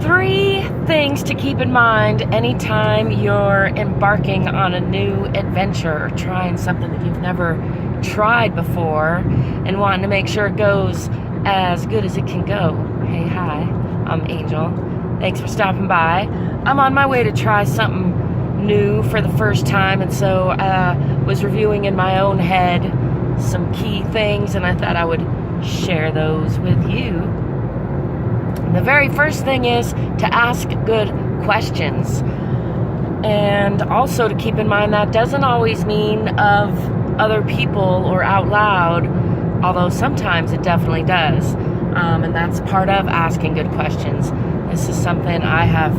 3 things to keep in mind anytime you're embarking on a new adventure or trying something that you've never tried before and wanting to make sure it goes as good as it can go. Hey, hi, I'm Angel. Thanks for stopping by. I'm on my way to try something new for the first time, and so was reviewing in my own head some key things, and I thought I would share those with you. The very first thing is to ask good questions, and also to keep in mind that doesn't always mean of other people or out loud, although sometimes it definitely does, and that's part of asking good questions. This is something I have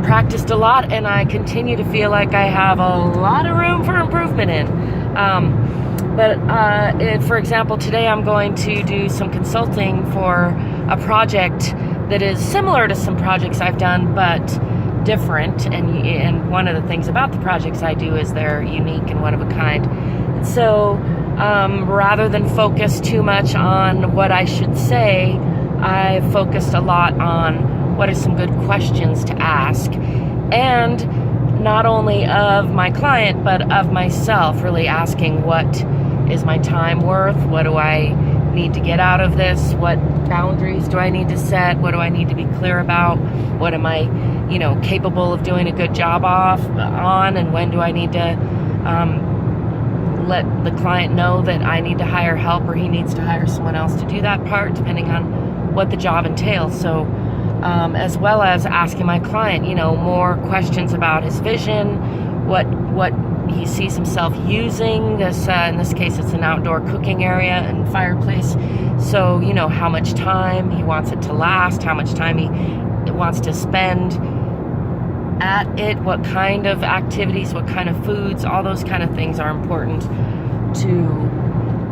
practiced a lot, and I continue to feel like I have a lot of room for improvement in. For example, today I'm going to do some consulting for a project that is similar to some projects I've done, but different. And one of the things about the projects I do is they're unique and one of a kind. So rather than focus too much on what I should say, I focused a lot on what are some good questions to ask, and not only of my client, but of myself, really asking, what is my time worth? What do I need to get out of this? What boundaries do I need to set? What do I need to be clear about? What am I, capable of doing a good job on? And when do I need to let the client know that I need to hire help, or he needs to hire someone else to do that part, depending on what the job entails. So as well as asking my client, more questions about his vision, what he sees himself using. In this case, it's an outdoor cooking area and fireplace. So, how much time he wants it to last, how much time he wants to spend at it, what kind of activities, what kind of foods, all those kind of things are important to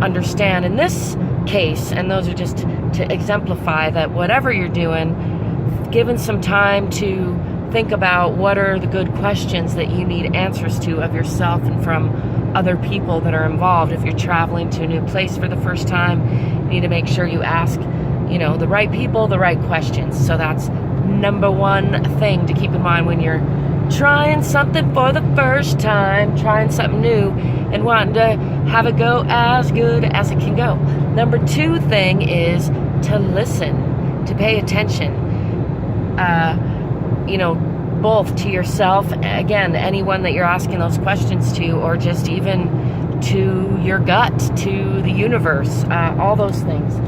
understand in this case. And those are just to exemplify that whatever you're doing, given some time to think about what are the good questions that you need answers to of yourself and from other people that are involved. If you're traveling to a new place for the first time, you need to make sure you ask, the right people, the right questions. So that's number one thing to keep in mind when you're trying something for the first time, trying something new and wanting to have it go as good as it can go. Number 2 thing is to listen, to pay attention. Both to yourself, again, anyone that you're asking those questions to, or just even to your gut, to the universe, all those things.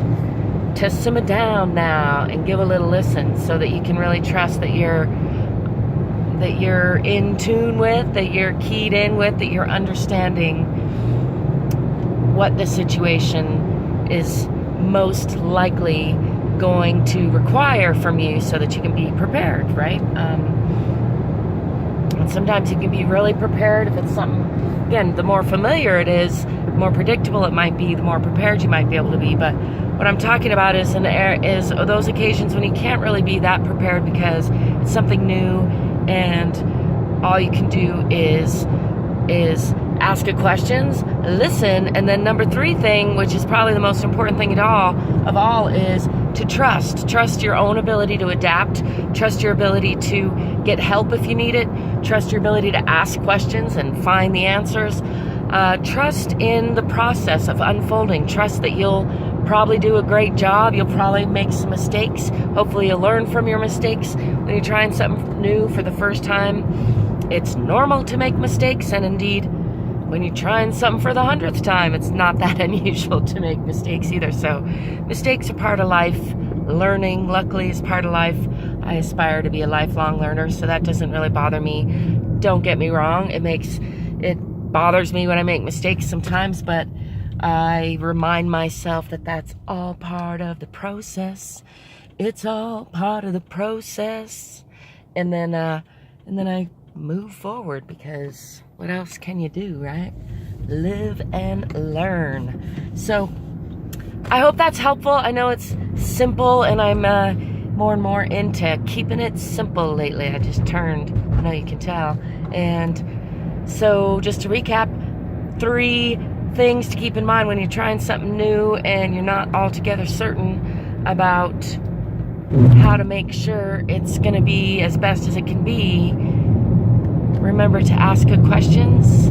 To simmer down now and give a little listen so that you can really trust that you're in tune with, that you're keyed in with, that you're understanding what the situation is most likely going to require from you so that you can be prepared, right? And sometimes you can be really prepared if it's something, again, the more familiar it is, the more predictable it might be, the more prepared you might be able to be. But what I'm talking about is those occasions when you can't really be that prepared because it's something new and all you can do is ask good questions, listen, and then number 3 thing, which is probably the most important thing of all, is to trust your own ability to adapt, trust your ability to get help if you need it, trust your ability to ask questions and find the answers, trust in the process of unfolding, trust that you'll probably do a great job, you'll probably make some mistakes, hopefully you'll learn from your mistakes. When you're trying something new for the first time, it's normal to make mistakes, and indeed, when you're trying something for the 100th time, it's not that unusual to make mistakes either. So mistakes are part of life. Learning, luckily, is part of life. I aspire to be a lifelong learner, so that doesn't really bother me. Don't get me wrong. It bothers me when I make mistakes sometimes, but I remind myself that that's all part of the process. It's all part of the process. And then I move forward, because what else can you do, right? Live and learn. So I hope that's helpful. I know it's simple, and I'm more and more into keeping it simple lately. I just turned, I know you can tell. And so just to recap, 3 things to keep in mind when you're trying something new and you're not altogether certain about how to make sure it's going to be as best as it can be, remember to ask good questions,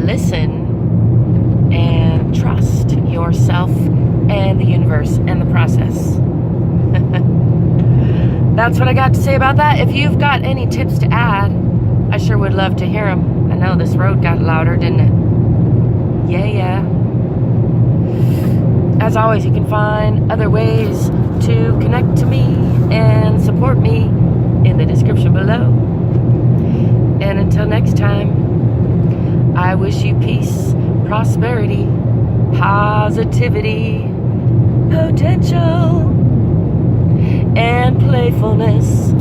listen, and trust yourself and the universe and the process. That's what I got to say about that. If you've got any tips to add, I sure would love to hear them. I know this road got louder, didn't it? Yeah. As always, you can find other ways to connect to me and support me in the description below. And until next time, I wish you peace, prosperity, positivity, potential, and playfulness.